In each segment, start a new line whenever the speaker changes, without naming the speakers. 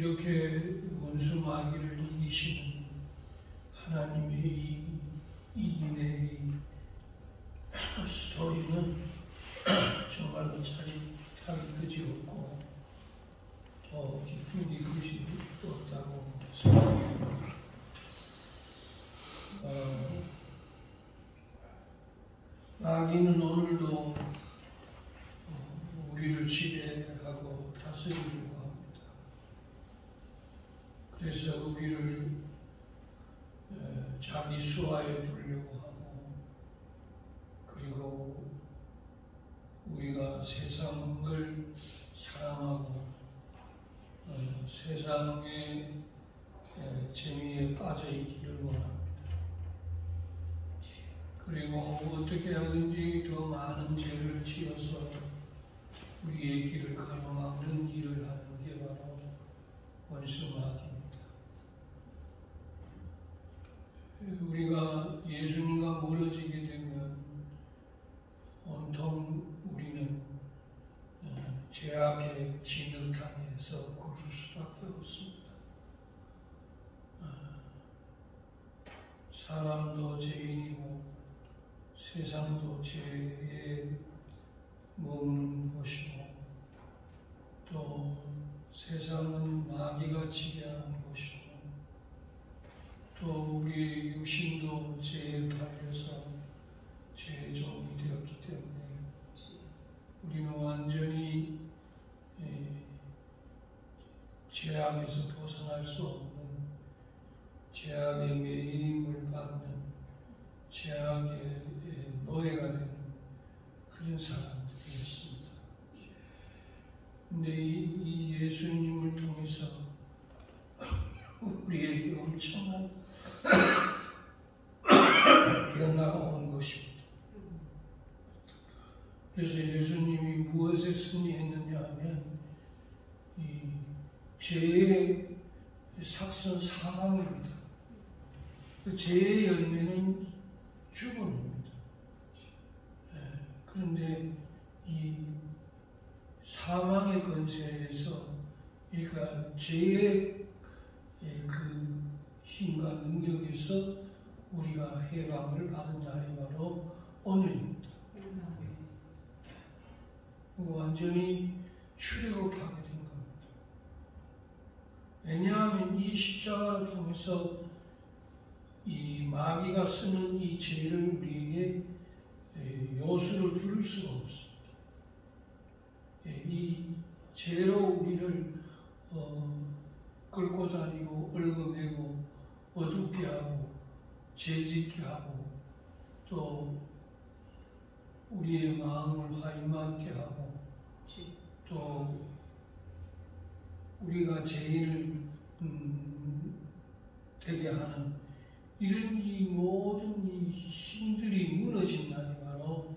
이렇게 원수 마귀를 이기시는 하나님의 이 이김의 스토리는 정말로 짜릿하기 없고 더 기쁜 것이 없다고 생각합니다. 마귀는 오늘도 우리를 지배하고 다스리려고 합니다. 그래서 우리를 자기 수하에 두려고 하고, 그리고 우리가 세상을 사랑하고 세상의 재미에 빠져 있기를 원합니다. 그리고 어떻게 하든지 더 많은 죄를 지어서 우리의 길을 가로막는 일을 하는 게 바로 원수 마귀입니다. 우리가 예수님과 멀어지게 되면 온통 우리는 죄악의 진흙탕에서 구를 수밖에 없습니다. 사람도 죄인이고 세상도 죄에 머무는 곳이고, 또 세상은 마귀가 지배하는 곳이고, 또 우리의 육신도 죄에 팔려서 죄의 종이 되었기 때문에 우리는 완전히 죄악에서 벗어날 수 없는, 죄악의 매임을 받는, 죄악의 노예가 되는 그런 사람들이었습니다. 그런데 이 예수님을 통해서 우리에게 엄청난 변화가 온 것입니다. 그래서 예수님이 무엇에 승리했느냐 하면 이 죄의 삭선 사망입니다. 그 죄의 열매는 죽음입니다. 그런데 이 사망의 권세에서, 그러니까 죄의 그 힘과 능력에서 우리가 해방을 받은 날이 바로 오늘입니다. 완전히 출애굽하게 된 겁니다. 왜냐하면 이 십자가를 통해서 이 마귀가 쓰는 이 죄를 우리에게 요술을 부를 수가 없습니다. 이 죄로 우리를 끌고 다니고 얽어매고 어둡게 하고 죄짓게 하고, 또 우리의 마음을 화인맞게 하고, 또 우리가 죄인을 되게 하는 이런 이 모든 이 힘들이 무너진 날이 바로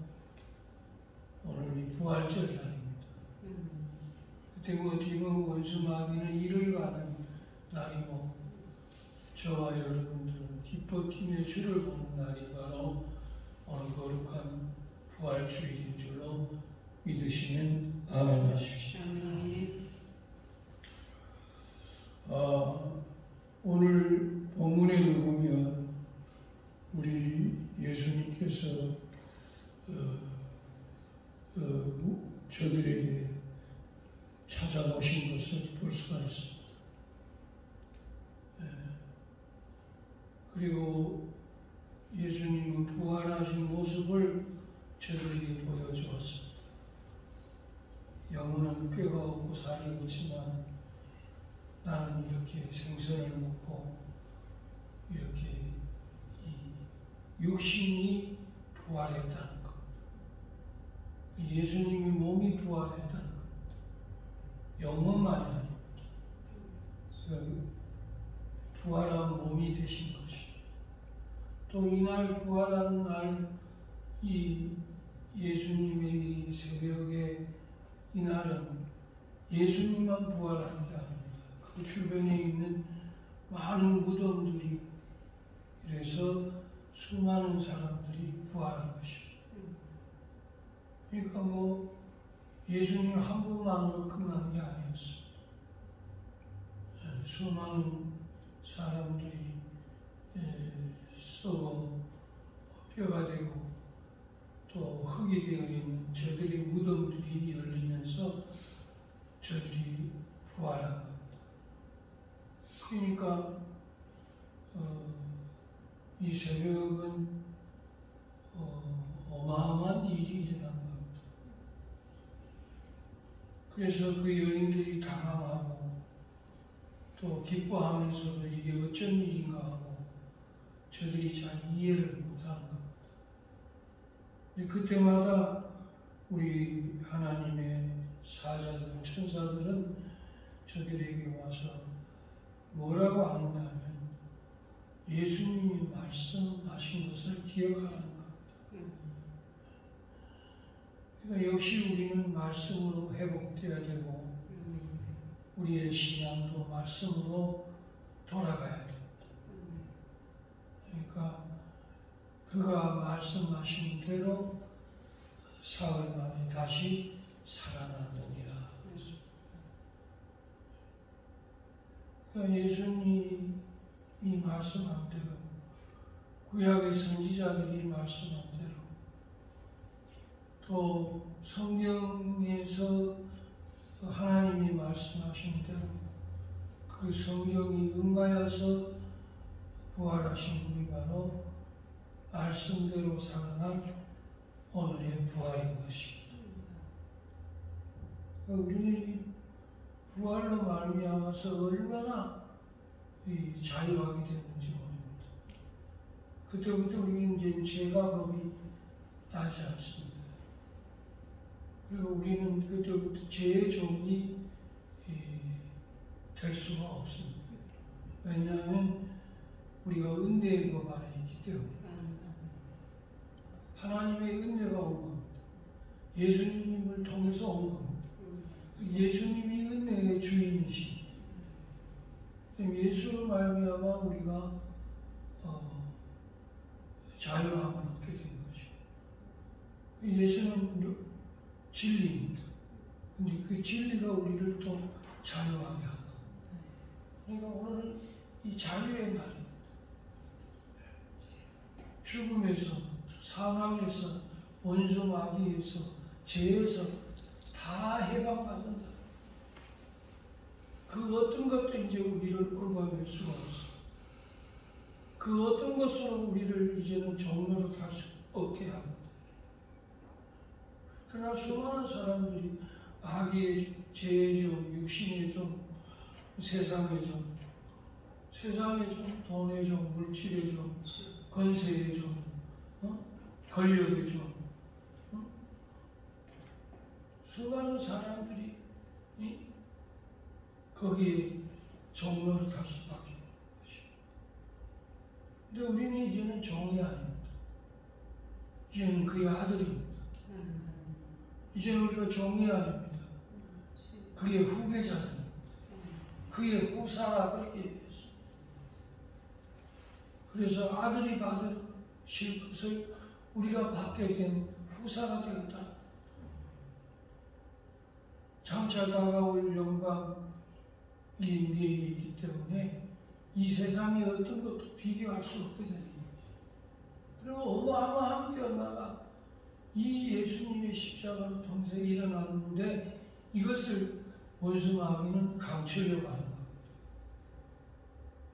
오늘 이 부활절 날입니다. 그때 어떻게 보면 원수 마귀는 일을 가는 날이고, 저와 여러분들은 기뻐 뛰며 주를 보는 날이 바로 오늘 거룩한 부활주일인 줄로 믿으시면 아멘 하십시오. 오늘 본문에도 보면 우리 예수님께서 저들에게 찾아오신 것을 볼 수가 있습니다. 그리고 예수님은 부활하신 모습을 저들에게 보여주었습니다. 영혼은 뼈가 없고 살이 없지만 나는 이렇게 생선을 먹고 이렇게 육신이 부활했다는 것, 예수님이 몸이 부활했다는 것, 영혼만이 아닙니다. 부활한 몸이 되신 것입니다. 또 이날 부활하는 날, 이 예수님의 새벽에 이날은 예수님만 부활한 게 아닙니다. 그 주변에 있는 많은 무덤들이, 이래서 수많은 사람들이 부활한 것입니다. 그러니까 예수님 한 분만으로 끝난 게 아니었습니다. 수많은 사람들이 썩어 뼈가 되고 또 흙이 되어 있는 저들의 무덤들이 열리면서 저들이 부활한 겁니다. 그러니까 이 새벽은 어마어마한 일이 일어난 겁니다. 그래서 그 여인들이 당황하고 또 기뻐하면서도 이게 어쩐 일인가 하고 저들이 잘 이해를 못하는 겁니다. 그때마다 우리 하나님의 사자들, 천사들은 저들에게 와서 뭐라고 하느냐 하면 예수님이 말씀하신 것을 기억하라는 겁니다. 그러니까 역시 우리는 말씀으로 회복되어야 되고 우리의 신앙도 말씀으로 돌아가야 됩니다. 그러니까 그가 말씀하신 대로 사흘 만에 다시 살아나느니라. 그러니까 예수님이 말씀한 대로 구약의 선지자들이 말씀한 대로 또 성경에서 하나님이 말씀하신 대로 그 성경이 응하여서 부활하신 분이 바로 말씀대로 살아난 오늘의 부활인 것입니다. 우리는 부활로 말미암아서 얼마나 자유하게 됐는지 모릅니다. 그때부터 우리는 이제 죄가 법이 나지 않습니다. 그리고 우리는 그때부터 죄의 종이 될 수가 없습니다. 왜냐하면 우리가 은혜의 법 안에 있기 때문에 하나님의 은혜가 온 겁니다. 예수님을 통해서 온 겁니다. 예수님이 은혜의 주인이십니다. 예수로 말미암아 우리가 자유함을 얻게 된 거죠. 예수는 진리입니다. 근데 그 진리가 우리를 또 자유하게 한다. 그러니까 오늘은 이 자유의 날입니다. 죽음에서, 사망에서, 원수 마귀에서, 죄에서 다 해방받는다. 그 어떤 것도 이제 우리를 꼴보낼 수가 없어. 그 어떤 것으로 우리를 이제는 종로로 탈 수 없게 합니다. 그러나 수많은 사람들이 마귀의 죄의 종, 육신의 종, 세상의 종, 돈의 종, 물질의 종, 권세의 종, 권력의 종, 수많은 사람들이 거기에 종로를 탈 수밖에 없는 것이죠. 근데 우리는 이제는 종이 아닙니다. 이제는 그의 아들입니다. 이제는 우리가 종이 아닙니다. 그의 후계자들입니다. 그의 후사라고 얘기했습니다. 그래서 아들이 받으실 것을 우리가 받게 된 후사가 되었다. 장차 다가올 영광이 우리에게 있기 때문에 이 세상의 어떤 것도 비교할 수 없게 되는 거죠. 그리고 어마어마한 변화가 이 예수님의 십자가를 통해서 일어났는데 이것을 원수 마귀는 감추려고 하는 겁니다.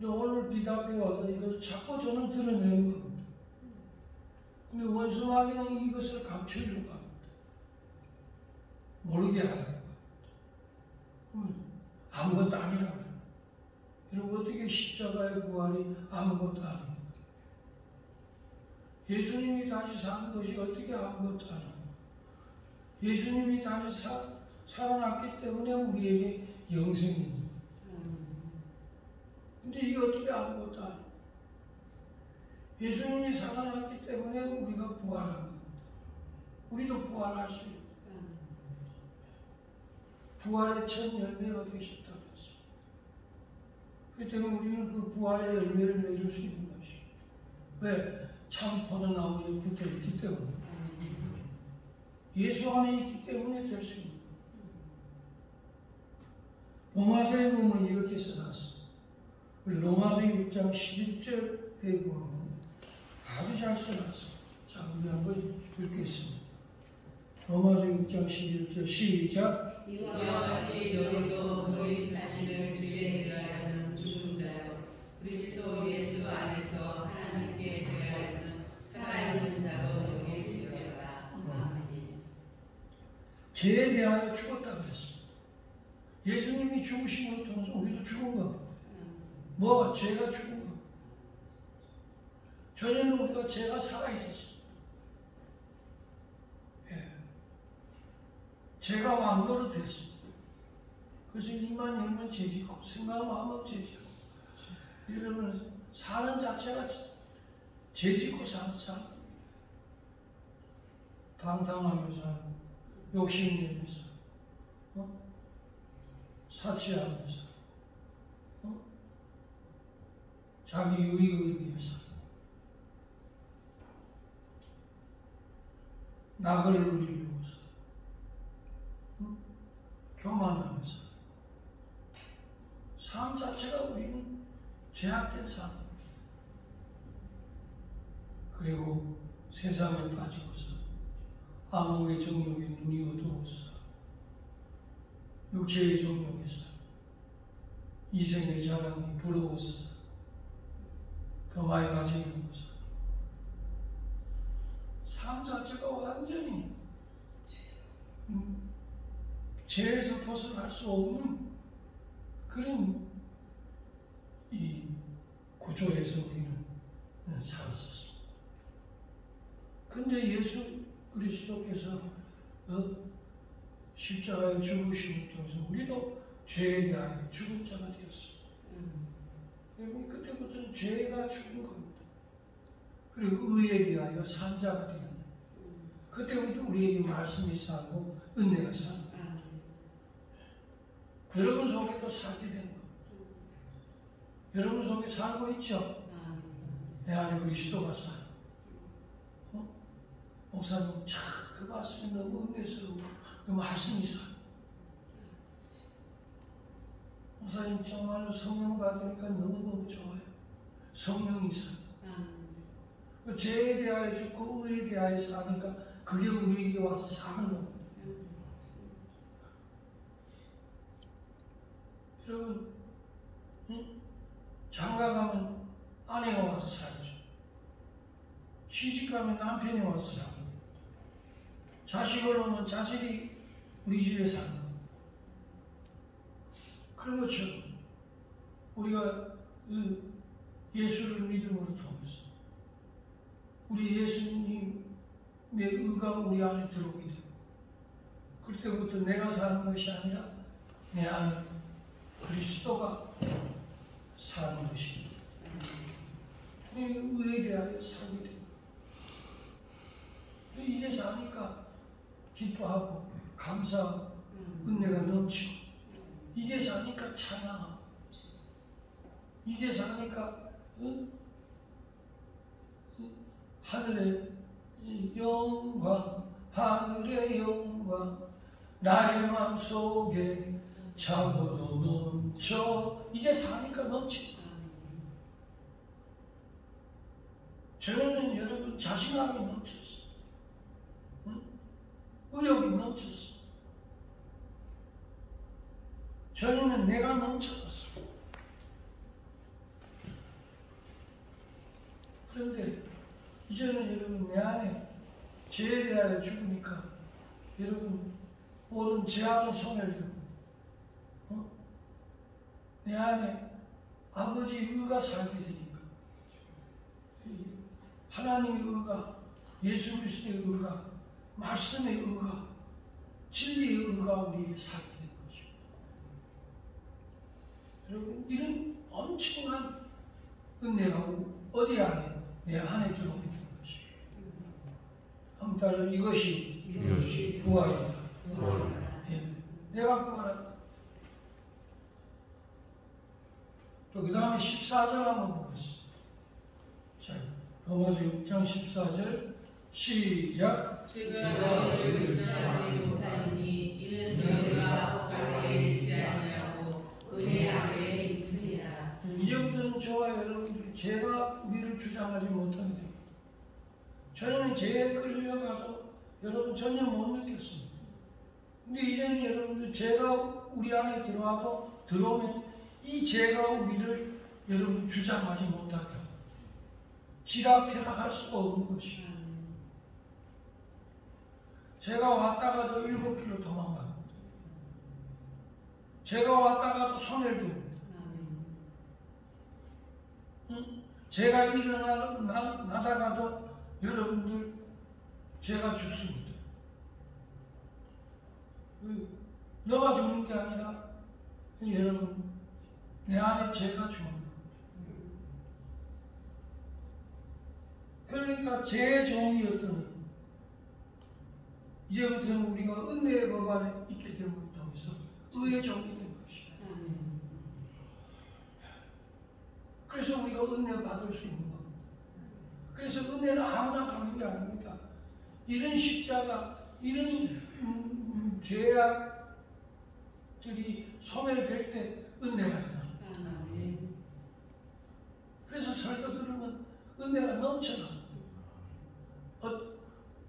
오늘 비답에 와서 이걸 자꾸 저는 드러내는 겁니다. 근데 원수 마귀는 이것을 감추려고 합니다. 모르게 하는 겁니다. 아무것도 아니라고 해요. 여러분 어떻게 십자가의 부활이 아무것도 아닙니까? 예수님이 다시 산 것이 어떻게 아무것도 아닙니까? 예수님이 다시 살아났기 때문에 우리에게 영생입니다. 근데 이게 어떻게 아무것도 아닙니까? 예수님이 살아났기 때문에 우리가 부활한 겁니다. 우리도 부활할 수 있습니다. 부활의 첫 열매가 되셨다고 했습니다. 그렇기 때문에 우리는 그 부활의 열매를 맺을 수 있는 것이에요. 왜? 참 포도나무에 붙어 있기 때문에. 예수 안에 있기 때문에 될 수 있는 거예요. 로마서에 보면 이렇게 써놨습니다. 로마서 6장 11절에 보면 아주 잘 써놨어요. 자, 우리 한번 읽겠습니다. 로마서 6장 11절 시작.
이와 같이 너희도 너희 자신을 주에 대하여는 죽은 자요 그리스도 예수 안에서 하나님께 대하여는 살아있는 자로 여겨질지어다. 아멘.
죄에 대하여 죽었다 그랬습니다. 예수님이 죽으심으로 통해서 우리도 죽은 겁니다. 뭐가? 죄가 죽은 겁니다. 전에는 우리가 죄가 살아있었습니다. 예. 죄가 왕노릇 했습니다. 그래서 입만 열면 죄짓고 생각만 하면 죄짓고 이러면 사는 자체가 죄짓고 사는 삶. 방탕하면서 욕심내면서 사치하면서 자기 유익을 위해서 낙을 누리려고서 교만하면서 삶 자체가 우리는 죄악된 삶. 그리고 세상에 빠지고서 암흑의 정욕에 눈이 어두워서 육체의 정욕에서 이생의 자랑이 부러워서 더 많이 가지는 것은 삶 자체가 완전히 죄에서 벗어날 수 없는 그런 이 구조에서 우리는 살았었습니다. 근데 예수 그리스도께서 십자가에 죽으심을 통해서 우리도 죄에 대하여 죽은 자가 되었습니다. 그때부터는 죄가 죽은 겁니다. 그리고 의에 대하여 산 자가 되었습니다. 그때부터 우리에게 말씀이 살고 은혜가 살고 여러분 속에도 살게 되는 겁니다. 여러분 속에 살고 있죠? 내 안에 그리스도가 살고 목사님 참 그 말씀이 너무 은혜스러워. 그 말씀이 살고 목사님 정말로 성령 받으니까 너무너무 좋아요. 성령이 살고 죄에 대하여 죽고 의에 대하여 사니까 그게 우리에게 와서 사는 겁니다. 여러분 장가 가면 아내가 와서 살죠. 시집 가면 남편이 와서 살고 자식을 오면 자식이 우리 집에 사는 겁니다. 그런 것처럼 우리가 예수를 믿음으로 통해서 우리 예수님의 의가 우리 안에 들어오게 되고 그때부터 내가 사는 것이 아니라 내 안에 그리스도가 사는 것입니다. 의에 대하여 살게 됩니다. 이제 사니까 기뻐하고 감사하고 은혜가 넘치고 이제 사니까 찬양하고 이제 사니까 하늘의 영광 하늘의 영광 나의 마음속에 차고도 넘쳐 이제 사니까 넘치고 전에는 여러분 자신감이 넘쳤어. 의욕이 넘쳤어. 전에는 내가 넘쳐갔어. 그런데 이제는 여러분 내 안에 죄에 대하여 죽으니까 여러분 모든 죄악을 소멸되고 내 안에 아버지의 의가 살게 되니까 하나님의 의가 예수 그리스도의 의가 말씀의 의가 진리의 의가 우리에게 살게 되는 거죠. 여러분 이런 엄청난 은혜가 어디 안에 내 안에 들어오게 되는 것이에요. 한번 따라 이것이 부활이다. 예, 내가 부활한다. 또 그 다음에 14절 한번 보겠습니다. 자, 로마서 6장 14절 시작.
제가 너희를 의지하지 못하니 이는 너희가 아래에 있지 아니하고 은혜 아래에 있으리라.
이제부터는 저와 여러분들이 죄가 우리를 주장하지 못하게 됩니다. 전에는 죄에 끌려가도 여러분 전혀 못 느꼈습니다. 근데 이제는 여러분들 죄가 우리 안에 들어오면 이 죄가 우리를 여러분 주장하지 못하게 합니다. 지락펴락할 수가 없는 것이에요. 제가 왔다가도 7km 도망갑니다. 제가 왔다가도 소멸됩니다. 제가 일어나다가도 여러분들 제가 죽습니다. 너가 죽는 게 아니라 여러분 내 안에 죄가 죽는 거예요. 그러니까 죄의 종이었더니 이제부터는 우리가 은혜의 법 안에 있게 됨을 통해서 의의 종이 된 것이에요. 그래서 우리가 은혜 받을 수 있는 겁니다. 그래서 은혜는 아무나 받는 게 아닙니다. 이런 십자가, 이런 죄악들이 소멸될 때 은혜가 있는 겁니다. 그래서 설교 들으면 은혜가 넘쳐납니다.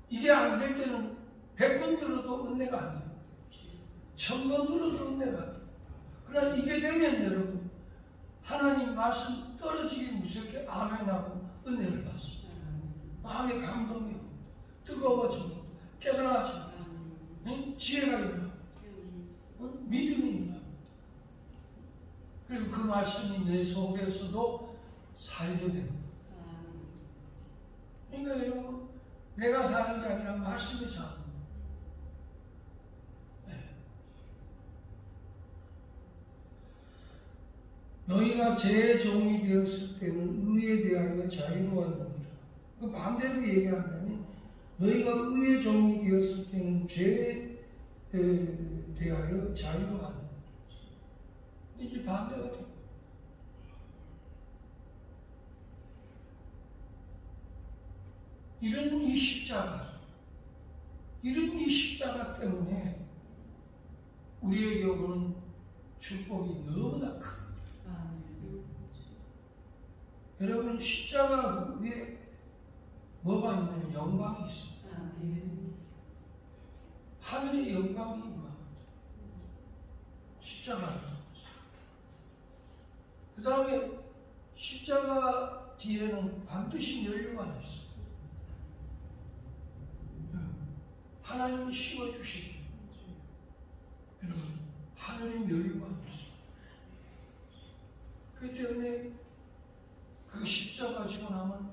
이게 안 될 때는 100번 들어도 은혜가 안 돼요. 1000번 들어도 은혜가 안 돼요. 그러나 이게 되면 여러분 하나님 말씀 떨어지기 무섭게 아멘하고 은혜를 받습니다. 마음의 감동이 뜨거워지고 깨달아지고 지혜가 일어나고 믿음이 일어나고 그리고 그 말씀이 내 속에서도 살게 됩니다. 그러니까 여러분 내가 사는 게 아니라 말씀이 사는 거예요. 네. 너희가 제 종이 되었을 때는 의에 대하여 자유로웠느니라. 그 반대로 얘기한다면 너희가 의의 종이 되었을 때는 죄에 대하여 자유로웠느니라. 이제 반대가 돼요. 이런 이 십자가 때문에 우리에게 오는 축복이 너무나 큽니다. 여러분 십자가 위에 뭐가 있냐면 영광이 있습니다. 하늘의 영광이 임합니다. 십자가를 통해서. 그 다음에 십자가 뒤에는 반드시 면류관이 있습니다. 하나님이 씌워주시고 여러분 하늘의 면류관이 있습니다. 그렇기 때문에 그 십자가 지고 나면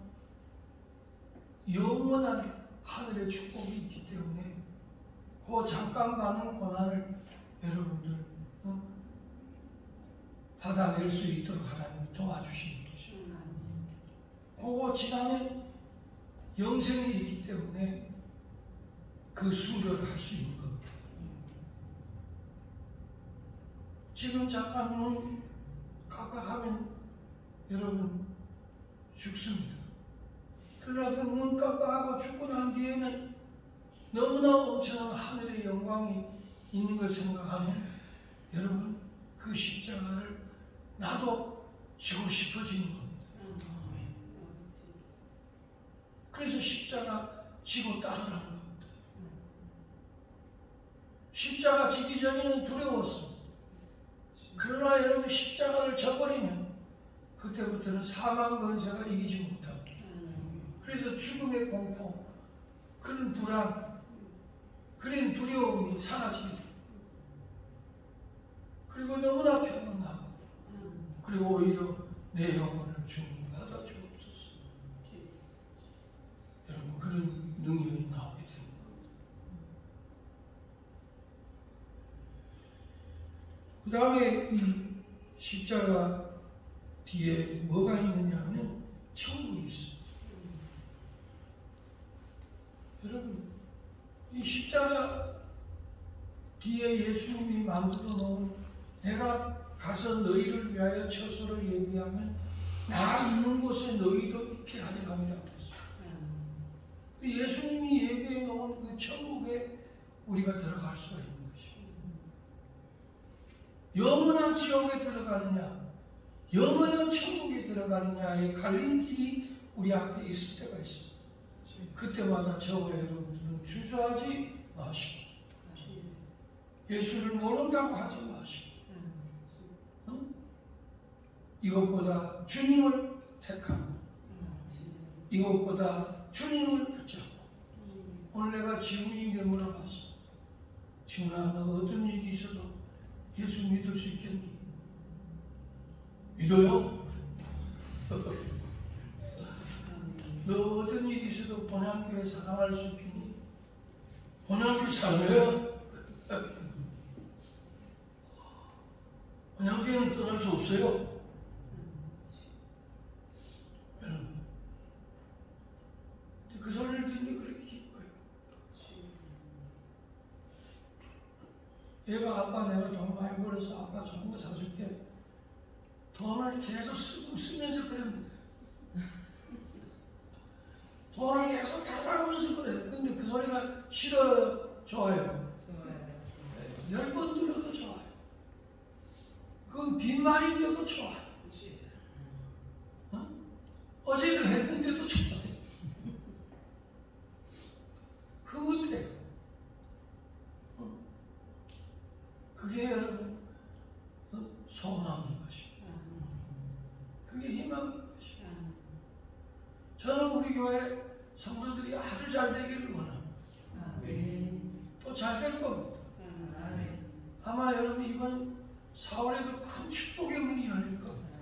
영원한 하늘의 축복이 있기 때문에 그 잠깐 가는 고난을 여러분들 받아낼 수 있도록 하나님이 도와주시는 것이죠. 그거 지나면 영생이 있기 때문에 그 수료를 할 수 있는 겁니다. 지금 잠깐 눈 깜빡하면 여러분 죽습니다. 그러나 그 눈 깜빡하고 죽고 난 뒤에는 너무나 엄청난 하늘의 영광이 있는 걸 생각하면 여러분 그 십자가를 나도 지고 싶어지는 겁니다. 그래서 십자가 지고 따르라는 겁니다. 십자가 지기 전에는 두려웠습니다. 그러나 여러분 십자가를 져버리면 그때부터는 사망 권세가 이기지 못합니다. 그래서 죽음의 공포, 그런 불안, 그런 두려움이 사라지게 됩니다. 그리고 너무나 평온하고 그리고 오히려 내 영혼을 주님 받아 주옵소서. 여러분 그런 능력이 나오게 됩니다. 그 다음에 이 십자가 뒤에 뭐가 있느냐 하면 천국이 있습니다. 여러분 이 십자가 뒤에 예수님이 만들어 놓은 내가 가서 너희를 위하여 처소를 예비하면 나 있는 곳에 너희도 있게 하려 함이라고 했어요. 예수님이 예비해 놓은 그 천국에 우리가 들어갈 수가 있는 것입니다. 영원한 지옥에 들어가느냐 영원한 천국에 들어가느냐의 갈림길이 우리 앞에 있을 때가 있습니다. 그때마다 저와 여러분들은 주저하지 마시고 예수를 모른다고 하지 마시고 이것보다 주님을 택하고 이것보다 주님을 붙잡고 오늘 내가 지구인에게 물어봤어. 지구야, 너 어떤 일이 있어도 예수 믿을 수 있겠니? 믿어요? 너 어떤 일이 있어도 본향교회 사랑할 수 있겠니? 본향교회 사랑해요? 본향교회는 떠날 수 없어요. 여러분, 그 소리를 듣니 그렇게 기뻐요. 얘가 아빠 내가 돈 많이 벌어서 아빠 좋은 거 사줄게. 돈을 계속 쓰면서 그래. 돈을 계속 타다가면서 그래. 근데 그 소리가 싫어요? 좋아요? 10번 들어도 좋아요. 그건 빈말인데도 좋아요. 어제도 했는데도 좋아요. 흐뭇해요. 그게 여러분 소망인 것입니다. 그게 희망인 것입니다. 저는 우리 교회 성도들이 아주 잘 되기를 원합니다. 또 잘 될 겁니다. 아마 여러분 이번 4월에도 큰 축복의 문이 열릴 겁니다.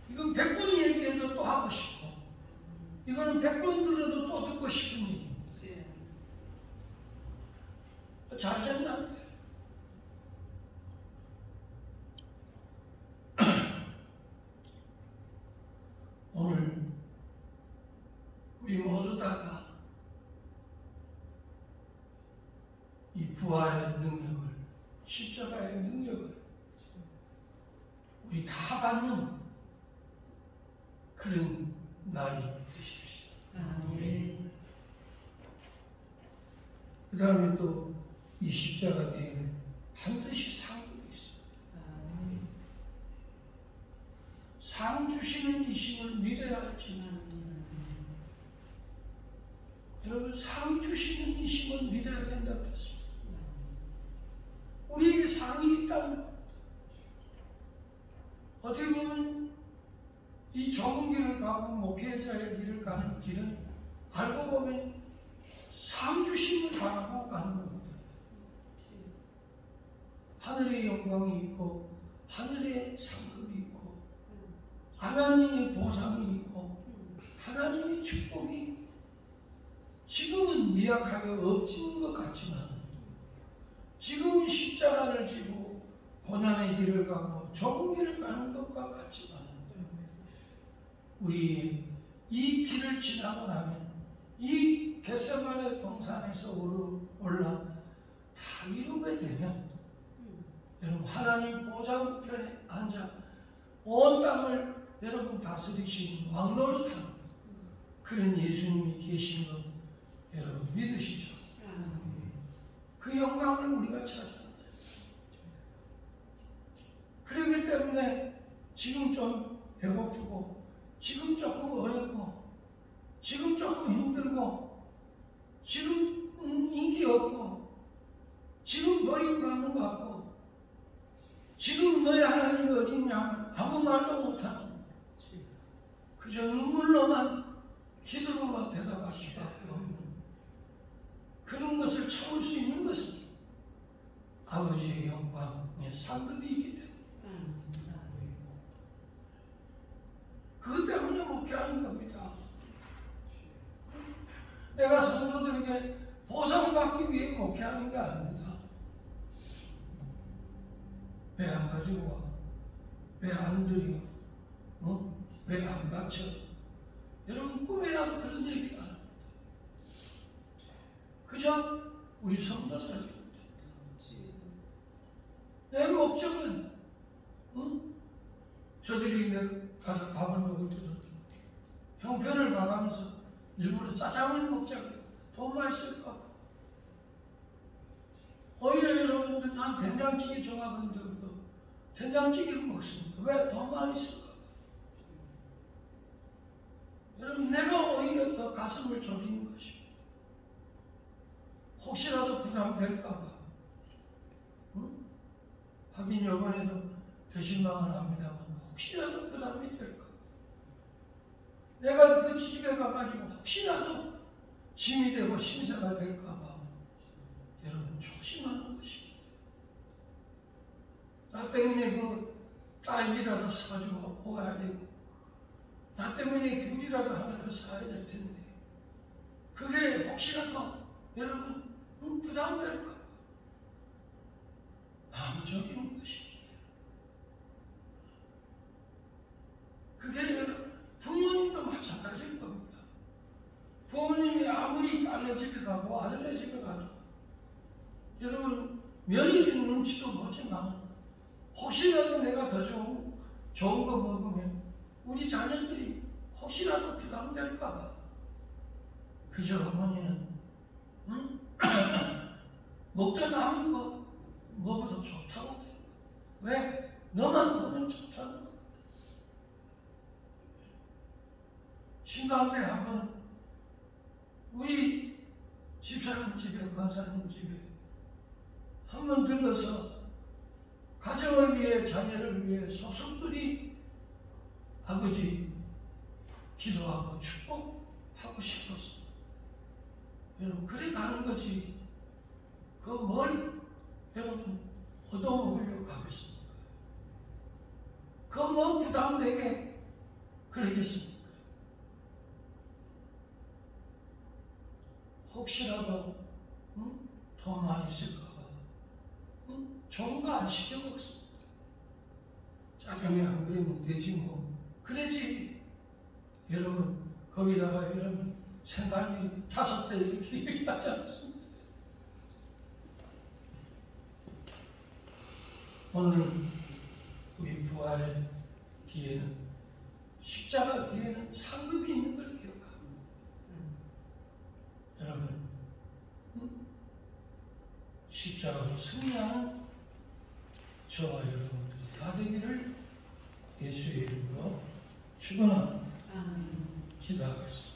이건 100번 얘기해도 또 하고 싶고 이거는 100번 들어도 또 듣고 싶은 얘기입니다. 잘 된다는데 오늘 우리 모두 다가 이 부활의 능력을 십자가의 능력을 우리 다 받는 그런 날이 되십시오. 그 다음에 또 이 십자가 뒤에 반드시 상급이 있습니다. 상 주시는 이심을 믿어야 할지만 여러분 상 주시는 이심을 믿어야 된다고 했습니다. 우리에게 상이 있다는 것. 어떻게 보면 이 좁은 길을 가고 목회자의 길을 가는 길은 알고 보면 상 주심을 바라고 가는 겁니다. 하늘의 영광이 있고 하늘의 상급이 있고 하나님의 보상이 있고 하나님의 축복이 지금은 미약하게 없진 것 같지만 지금은 십자가를 지고 고난의 길을 가고 좁은 길을 가는 것과 같지만 우리 이 길을 지나고 나면 이 겟세마네 동산에서 올라 다 이루게 되면 여러분 하나님 보좌우편에 앉아 온 땅을 여러분 다스리시는 왕노릇하는 그런 예수님이 계신 것 여러분 믿으시죠? 그 영광을 우리가 찾아야 돼요. 그렇기 때문에 지금 좀 배고프고 지금 조금 어렵고 지금 조금 힘들고 지금 인기 없고 지금 버림받는 것 같고 지금 너희 하나님이 어디 있냐면 아무 말도 못하는 그저 눈물로만 기도로만 대답할 수밖에 없는 그런 것을 참을 수 있는 것은 아버지의 영광의 상급이 있기 때문에 그것 때문에 목회하는 겁니다. 내가 성도들에게 보상받기 위해 목회하는 게 아닙니다. 왜 안 가지고 와? 왜 안 드려? 왜 안 바쳐? 여러분 꿈에라도 그런 얘기 안 합니다. 그저 우리 성도 잘 되면 된다. 내 목적은 저들이 가서 밥을 먹을 때도 형편을 봐가면서 일부러 짜장을 먹자고 돈 많이 쓸 거. 오히려 여러분들 난 된장찌개 좋아하는데 된장찌개를 먹습니다. 왜? 더 많이 쓸까? 여러분, 내가 오히려 더 가슴을 졸이는 것입니다. 혹시라도 부담될까봐. 응? 하긴 이번에도 배신망을 합니다만 혹시라도 부담이 될까? 내가 그 집에 가가지고 혹시라도 짐이 되고 신세가 될까봐 여러분 조심하는 것입니다. 나 때문에 그 딸기라도 사주고 오야 되고 나 때문에 귤이라도 하나 더 사야 될 텐데 그게 혹시라도 여러분 부담될까? 마음적인 것입니다. 그게 여러분 부모님도 마찬가지일 겁니다. 부모님이 아무리 딸네 집에 가고 아들네 집에 가도 여러분 며느리 눈치도 보지만 혹시라도 내가 더 좋은 거 먹으면 우리 자녀들이 혹시라도 부담될까봐 그저 어머니는 응? 먹다 남은 거 먹어도 좋다고 해요. 왜? 너만 보면 좋다는 거. 신방대 한번 우리 집사님 집에 권사님 집에 한번 들러서 가정을 위해 자녀를 위해 소속들이 아버지 기도하고 축복하고 싶었어. 여러분 그래 가는 거지. 그 뭘 여러분 얻어먹으려고 하겠습니까? 그 뭐 부담되게 그러겠습니까? 혹시라도 돈 많이 쓸까봐 좋은 거 안 시켜 먹습니다. 짜장면 안 그리면 되지 뭐. 그러지. 여러분 거기다가 여러분 생각이 5대 이렇게 얘기하지 않습니다. 오늘 우리 부활의 뒤에는 십자가 뒤에는 상급이 있는 걸 기억합니다. 여러분 십자가로 승리하는 저와 여러분들이 다 되기를 예수의 이름으로 축원합니다. 기도하겠습니다.